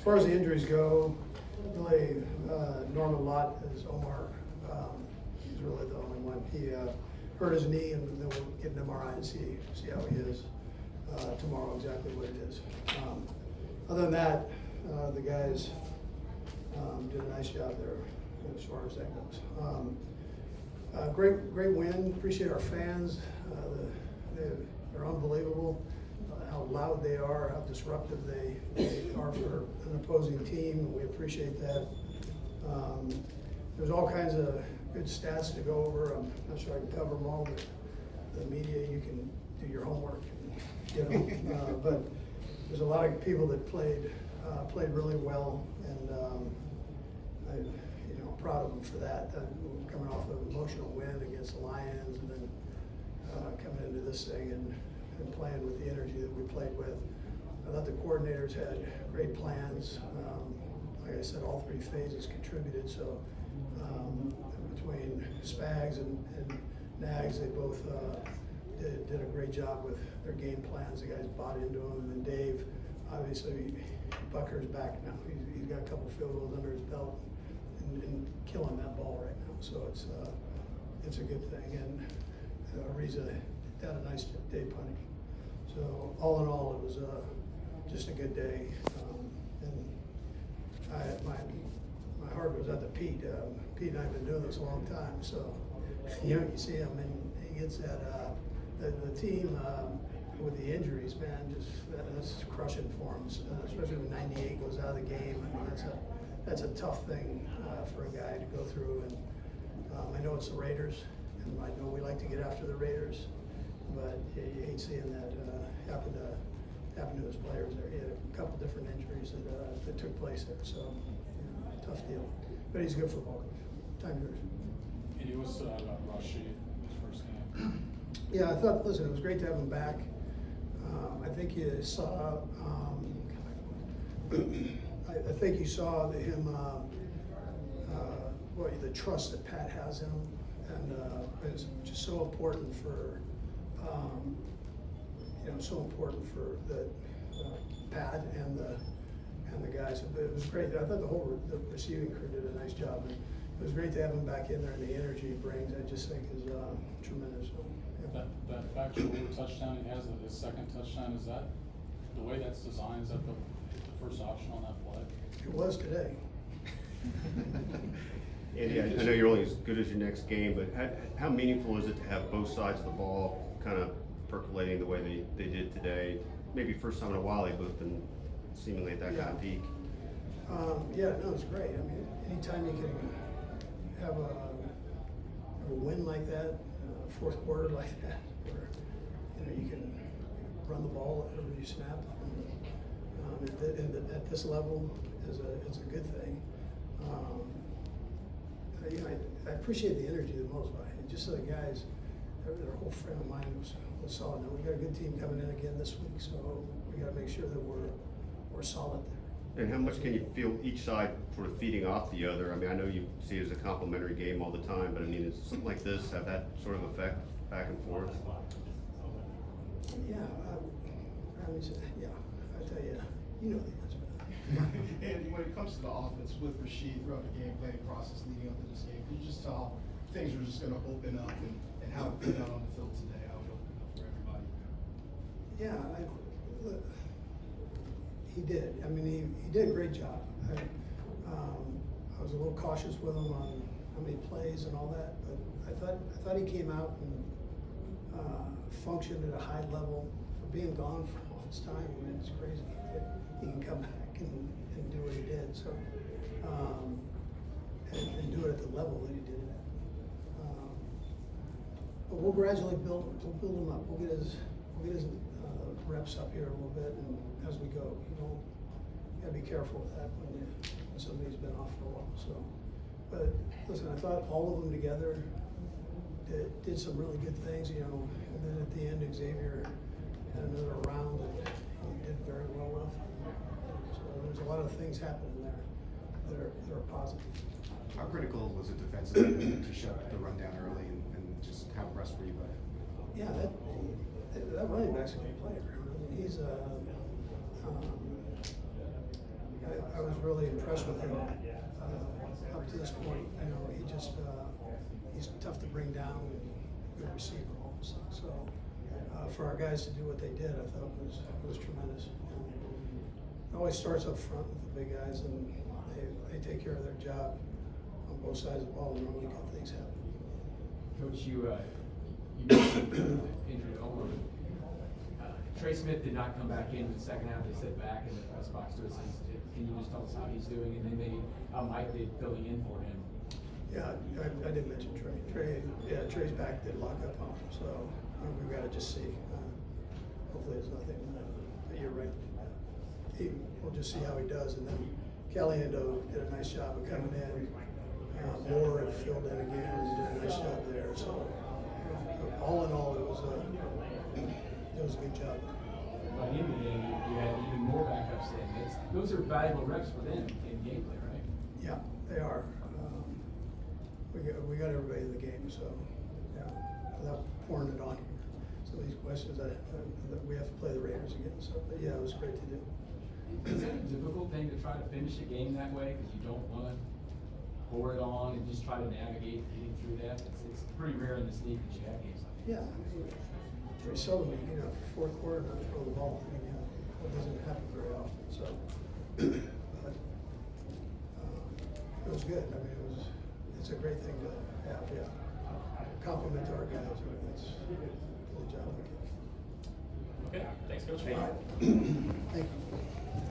As far as the injuries go, really, Norman Lott is Omar. He's really the only one. He hurt his knee, and then we'll get an MRI and see how he is tomorrow, exactly what it is. Other than that, the guys did a nice job there as far as that goes. Great win. Appreciate our fans. They're unbelievable. How loud they are, how disruptive they are for an opposing team. We appreciate that. There's all kinds of good stats to go over. I'm not sure I can cover them all, but the media, you can do your homework and get them. But there's a lot of people that played really well, and I'm proud of them for that. Coming off an emotional win against the Lions, and then coming into this thing and playing with the energy that we played with. I thought the coordinators had great plans. Like I said, all three phases contributed. So between Spags and Nags, they both did a great job with their game plans. The guys bought into them. And then Dave, obviously, Bucker's back now. He's got a couple field goals under his belt and killing that ball right now. So it's a good thing. And Ariza had a nice day punting. So all in all, it was just a good day. And my heart goes out to Pete. Pete and I have been doing this a long time. So you see him, and he gets that the team with the injuries, man. That's crushing for him, especially when 98 goes out of the game. I mean, that's a tough thing for a guy to go through. And I know it's the Raiders, and I know we like to get after the Raiders. But you hate seeing that happen to his players there. He had a couple different injuries that took place there, so tough deal. But he's a good football coach. Time yours. And you was about Rashid his first game. Yeah, I thought. Listen, it was great to have him back. I think you saw. I think you saw him. The trust that Pat has in him, and it's just so important for. So important for the Pat and the guys. It was great. I thought the receiving crew did a nice job. And it was great to have him back in there, and the energy he brings, I just think is tremendous. So, yeah. That back shoulder touchdown he has, his second touchdown, is that the way that's designed? Is that the first option on that play? It was today. Andy, I know you're only as good as your next game, but how meaningful is it to have both sides of the ball kind of percolating the way they did today? Maybe first time in a while they've both been seemingly at that kind of peak. It's great. I mean, anytime you can have a win like that, fourth quarter like that, where you can run the ball every snap, and at this level is a good thing. I appreciate the energy the most. Just so the guys, their whole frame of mind was solid. Now we got a good team coming in again this week, so we got to make sure that we're solid there. And how much can you feel each side sort of feeding off the other? I mean, I know you see it as a complementary game all the time, but I mean, is something like this have that sort of effect back and forth? Yeah, I tell you, you know the answer. And when it comes to the offense with Rashid throughout the game planning process leading up to this game, can you just tell things are just going to open up and how it played out on the field today, how it opened up for everybody? Yeah, he did. I mean, he did a great job. I was a little cautious with him on how many plays and all that, but I thought he came out and functioned at a high level for being gone for all this time. I mean, it's crazy. He can come back and do what he did. So and do it at the level that he did it at. But we'll gradually build him up. We'll get his reps up here a little bit, and as we go, you gotta be careful with that when somebody's been off for a while. So, but listen, I thought all of them together did some really good things, and then at the end, Xavier had another round that he did very well with. So there's a lot of things happening there that are positive. How critical was it defensively to shut the run down early and just how impressed were you by it? Yeah, that running back's a good player. I mean, he's I was really impressed with him up to this point. You know, he just he's tough to bring down, good receiver also. So for our guys to do what they did, I thought was tremendous. It always starts up front with the big guys, and they take care of their job on both sides of the ball, and normally good things happen. Coach, you mentioned injury to Omer. Trey Smith did not come back in the second half. They said back in the press box to us. Can you just tell us how he's doing, and then maybe how Mike did filling in for him? Yeah, I did mention Trey. Trey's back, did lock up on him, so we've got to just see. Hopefully there's nothing, but you're right. We'll just see how he does, and then Caliendo did a nice job of coming in. Moore had filled in again and did a nice job there, so all in all, it was a good job. By the end of the game, you had even more backups in. Those are valuable reps for them in gameplay, right? Yeah, they are. We got everybody in the game, so yeah, without pouring it on you. So these questions, we have to play the Raiders again. So, but yeah, it was great to do. Is that a difficult thing to try to finish a game that way because you don't want to pour it on and just try to navigate getting through that? It's pretty rare in this league that you have games like that. Yeah, I mean, pretty seldom you get a fourth quarter not throw the ball. I mean, it doesn't happen very often. So, but it was good. I mean, it's a great thing to have. Yeah, compliment to our guys. I mean, that's a good job. Okay, thanks, Coach. All right. Thank you.